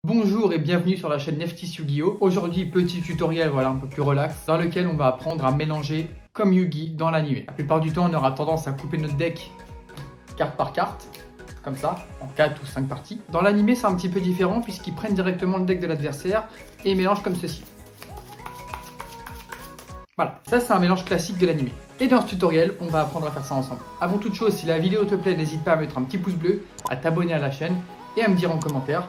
Bonjour et bienvenue sur la chaîne Neftys Yu-Gi-Oh! Aujourd'hui, petit tutoriel un peu plus relax dans lequel on va apprendre à mélanger comme Yu-Gi dans l'animé. La plupart du temps, on aura tendance à couper notre deck carte par carte, comme ça, en 4 ou 5 parties. Dans l'animé, c'est un petit peu différent puisqu'ils prennent directement le deck de l'adversaire et mélangent comme ceci. Voilà, ça c'est un mélange classique de l'animé. Et dans ce tutoriel, on va apprendre à faire ça ensemble. Avant toute chose, si la vidéo te plaît, n'hésite pas à mettre un petit pouce bleu, à t'abonner à la chaîne et à me dire en commentaire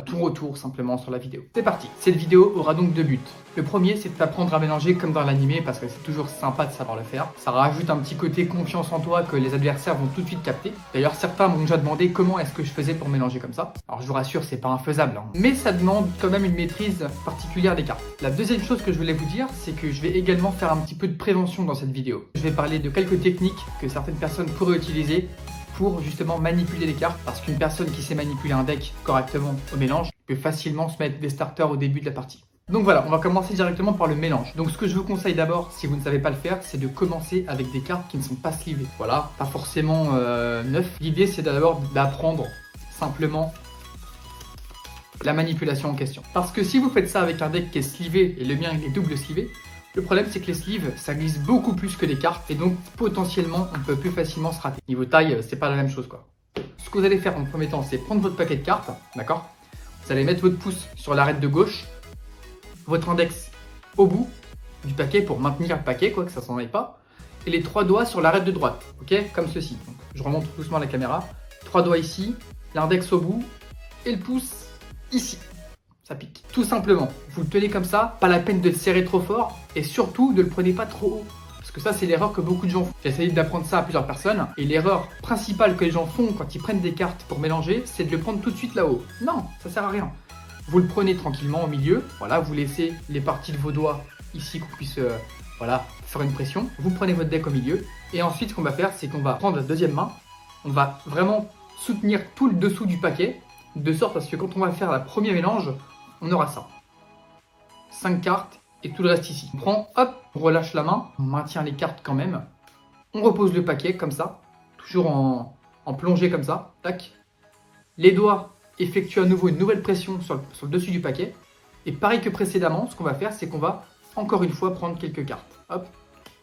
ton retour simplement sur la vidéo. C'est parti. Cette vidéo aura donc deux buts. Le premier, c'est de t'apprendre à mélanger comme dans l'animé parce que c'est toujours sympa de savoir le faire. Ça rajoute un petit côté confiance en toi que les adversaires vont tout de suite capter. D'ailleurs, certains m'ont déjà demandé comment est-ce que je faisais pour mélanger comme ça. Alors je vous rassure, c'est pas infaisable, hein. Mais ça demande quand même une maîtrise particulière des cartes. La deuxième chose que je voulais vous dire, c'est que je vais également faire un petit peu de prévention dans cette vidéo. Je vais parler de quelques techniques que certaines personnes pourraient utiliser pour justement manipuler les cartes, parce qu'une personne qui sait manipuler un deck correctement au mélange peut facilement se mettre des starters au début de la partie. Donc voilà, on va commencer directement par le mélange. Donc ce que je vous conseille d'abord, si vous ne savez pas le faire, c'est de commencer avec des cartes qui ne sont pas slivées. Voilà, pas forcément neuf. L'idée c'est d'abord d'apprendre simplement la manipulation en question. Parce que si vous faites ça avec un deck qui est slivé, et le mien il est double slivé, le problème c'est que les sleeves ça glisse beaucoup plus que les cartes et donc potentiellement on peut plus facilement se rater. Niveau taille c'est pas la même chose quoi. Ce que vous allez faire en premier temps c'est prendre votre paquet de cartes, d'accord? Vous allez mettre votre pouce sur l'arête de gauche, votre index au bout du paquet pour maintenir le paquet quoi, que ça s'en aille pas, et les trois doigts sur l'arête de droite, ok? Comme ceci. Donc, je remonte doucement la caméra, trois doigts ici, l'index au bout et le pouce ici. Ça pique. Tout simplement, vous le tenez comme ça, pas la peine de le serrer trop fort et surtout ne le prenez pas trop haut. Parce que ça, c'est l'erreur que beaucoup de gens font. J'ai essayé d'apprendre ça à plusieurs personnes et l'erreur principale que les gens font quand ils prennent des cartes pour mélanger, c'est de le prendre tout de suite là-haut. Non, ça sert à rien. Vous le prenez tranquillement au milieu, voilà, vous laissez les parties de vos doigts ici qu'on puisse faire une pression. Vous prenez votre deck au milieu et ensuite, ce qu'on va faire, c'est qu'on va prendre la deuxième main, on va vraiment soutenir tout le dessous du paquet, de sorte à ce que quand on va faire le premier mélange, on aura ça. 5 cartes et tout le reste ici. On prend, hop, on relâche la main, on maintient les cartes quand même. On repose le paquet comme ça, toujours en plongée comme ça. Tac. Les doigts effectuent à nouveau une nouvelle pression sur le dessus du paquet. Et pareil que précédemment, ce qu'on va faire, c'est qu'on va encore une fois prendre quelques cartes. Hop,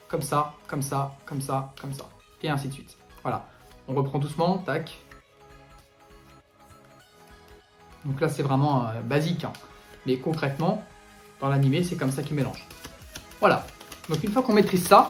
comme ça, comme ça, comme ça, comme ça. Et ainsi de suite. Voilà. On reprend doucement, tac. Donc là, c'est vraiment basique, hein. Mais concrètement, dans l'animé, c'est comme ça qu'ils mélangent. Voilà. Donc une fois qu'on maîtrise ça,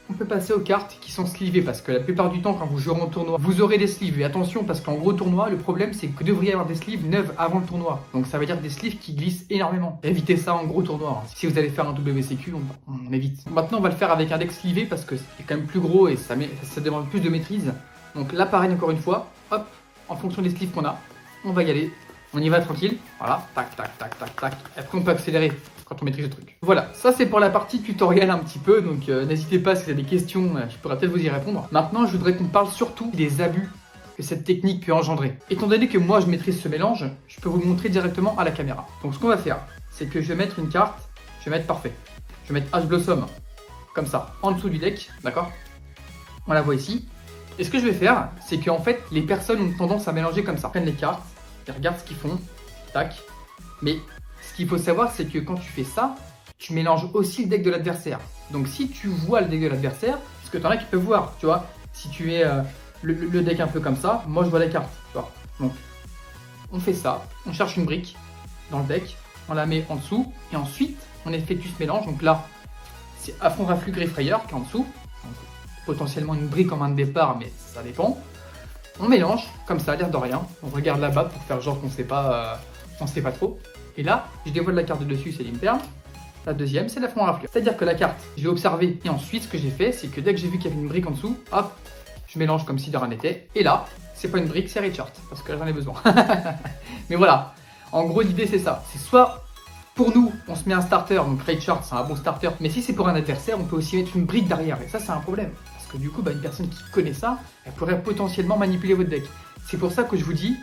on peut passer aux cartes qui sont slivées. Parce que la plupart du temps, quand vous jouerez en tournoi, vous aurez des sleeves. Et attention, parce qu'en gros tournoi, le problème, c'est que vous devriez avoir des sleeves neuves avant le tournoi. Donc ça veut dire des sleeves qui glissent énormément. Évitez ça en gros tournoi, hein. Si vous allez faire un WCQ, on évite. Maintenant, on va le faire avec un deck slivé parce que c'est quand même plus gros et ça demande plus de maîtrise. Donc là, pareil, encore une fois, hop, en fonction des sleeves qu'on a, on va y aller. On y va tranquille, voilà, tac, tac, tac, tac, tac. Après, on peut accélérer quand on maîtrise le truc. Voilà, ça c'est pour la partie tutoriel un petit peu, donc n'hésitez pas si vous avez des questions, je pourrais peut-être vous y répondre. Maintenant, je voudrais qu'on parle surtout des abus que cette technique peut engendrer. Étant donné que moi je maîtrise ce mélange, je peux vous le montrer directement à la caméra. Donc ce qu'on va faire, c'est que je vais mettre une carte, je vais mettre parfait. Je vais mettre Ash Blossom, comme ça, en dessous du deck, d'accord? On la voit ici. Et ce que je vais faire, c'est qu'en fait, les personnes ont tendance à mélanger comme ça. Ils prennent les cartes, regarde ce qu'ils font, tac. Mais ce qu'il faut savoir, c'est que quand tu fais ça, tu mélanges aussi le deck de l'adversaire. Donc si tu vois le deck de l'adversaire, parce que t'en as qui peuvent voir, tu vois, si tu es le deck un peu comme ça, moi je vois les cartes, tu vois. Donc on fait ça, on cherche une brique dans le deck, on la met en dessous, et ensuite on effectue ce mélange. Donc là, c'est Affront Raflux Griffrayer qui est en dessous, donc, potentiellement une brique en main de départ, mais ça dépend. On mélange, comme ça, l'air de rien. On regarde là-bas pour faire genre qu'on sait pas trop. Et là, je dévoile la carte de dessus, c'est l'Imperm. La deuxième, c'est l'Affront Raflure. C'est-à-dire que la carte, je vais observer. Et ensuite, ce que j'ai fait, c'est que dès que j'ai vu qu'il y avait une brique en dessous, hop, je mélange comme si de rien n'était. Et là, c'est pas une brique, c'est Richard, parce que j'en ai besoin. Mais voilà, en gros, l'idée, c'est ça. C'est soit, pour nous, on se met un starter, donc Richard, c'est un bon starter. Mais si c'est pour un adversaire, on peut aussi mettre une brique derrière. Et ça, c'est un problème. Parce que du coup, une personne qui connaît ça, elle pourrait potentiellement manipuler votre deck. C'est pour ça que je vous dis,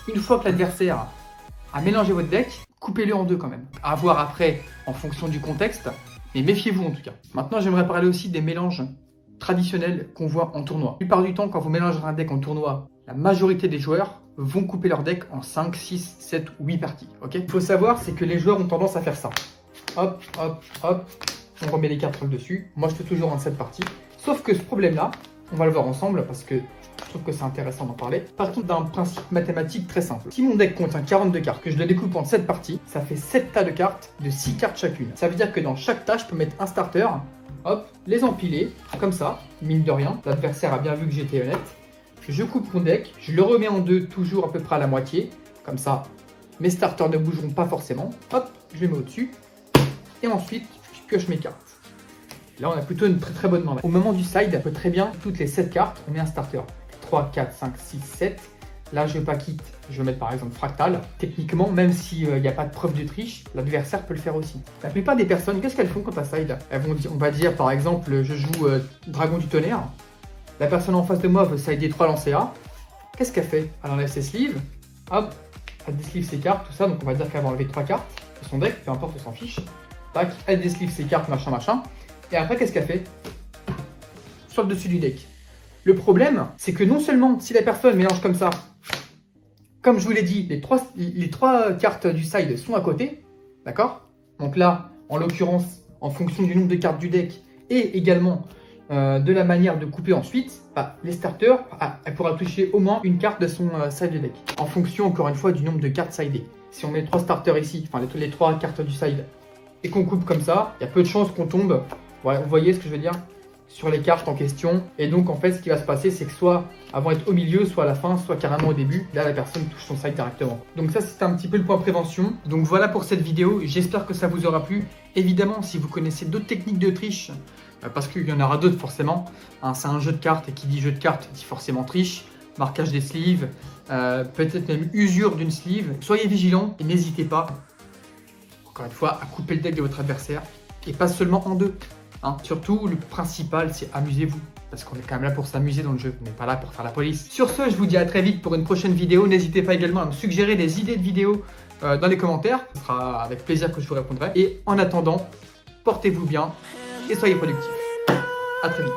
une fois que l'adversaire a mélangé votre deck, coupez-le en deux quand même. À voir après en fonction du contexte, mais méfiez-vous en tout cas. Maintenant, j'aimerais parler aussi des mélanges traditionnels qu'on voit en tournoi. La plupart du temps, quand vous mélangez un deck en tournoi, la majorité des joueurs vont couper leur deck en 5, 6, 7 ou 8 parties. Ok. Il faut savoir, c'est que les joueurs ont tendance à faire ça. Hop, hop, hop. On remet les cartes sur le dessus. Moi, je fais toujours en 7 parties. Sauf que ce problème-là, on va le voir ensemble parce que je trouve que c'est intéressant d'en parler. Partons d'un principe mathématique très simple. Si mon deck contient 42 cartes, que je le découpe en 7 parties, ça fait 7 tas de cartes de 6 cartes chacune. Ça veut dire que dans chaque tas, je peux mettre un starter, hop, les empiler, comme ça, mine de rien. L'adversaire a bien vu que j'étais honnête. Je coupe mon deck, je le remets en deux, toujours à peu près à la moitié. Comme ça, mes starters ne bougeront pas forcément. Hop, je les mets au-dessus. Et ensuite, je pioche mes cartes. Là, on a plutôt une très bonne main. Au moment du side, on peut très bien, toutes les 7 cartes, on met un starter. 3, 4, 5, 6, 7. Là, je pas quitte. Je vais mettre par exemple fractal. Techniquement, même s'il n'y a pas de preuve de triche, l'adversaire peut le faire aussi. La plupart des personnes, qu'est-ce qu'elles font quand elles side? Elles vont dire, on va dire par exemple, je joue Dragon du Tonnerre. La personne en face de moi veut sider 3 lancers. Qu'est-ce qu'elle fait? Elle enlève ses sleeves. Hop, elle désleeve ses cartes, tout ça. Donc on va dire qu'elle va enlever 3 cartes de son deck, peu importe, on s'en fiche. Tac, elle désleeve ses cartes, machin. Et après, qu'est-ce qu'elle fait? Sur le dessus du deck. Le problème, c'est que non seulement si la personne mélange comme ça, comme je vous l'ai dit, les trois cartes du side sont à côté, d'accord? Donc là, en l'occurrence, en fonction du nombre de cartes du deck et également de la manière de couper ensuite, les starters, elle pourra toucher au moins une carte de son side de deck. En fonction, encore une fois, du nombre de cartes sidées. Si on met 3 starters ici, enfin les 3 cartes du side, et qu'on coupe comme ça, il y a peu de chances qu'on tombe, voilà, vous voyez ce que je veux dire, sur les cartes en question. Et donc en fait, ce qui va se passer, c'est que soit elles vont être au milieu, soit à la fin, soit carrément au début. Là, la personne touche son side directement. Donc ça, c'était un petit peu le point prévention. Donc voilà pour cette vidéo. J'espère que ça vous aura plu. Évidemment, si vous connaissez d'autres techniques de triche, parce qu'il y en aura d'autres forcément, hein, c'est un jeu de cartes, et qui dit jeu de cartes dit forcément triche, marquage des sleeves, peut-être même usure d'une sleeve. Soyez vigilants et n'hésitez pas, encore une fois, à couper le deck de votre adversaire, et pas seulement en deux. Hein. Surtout, le principal, c'est amusez-vous. Parce qu'on est quand même là pour s'amuser dans le jeu. On n'est pas là pour faire la police. Sur ce, je vous dis à très vite pour une prochaine vidéo. N'hésitez pas également à me suggérer des idées de vidéos dans les commentaires. Ce sera avec plaisir que je vous répondrai. Et en attendant, portez-vous bien et soyez productifs. À très vite.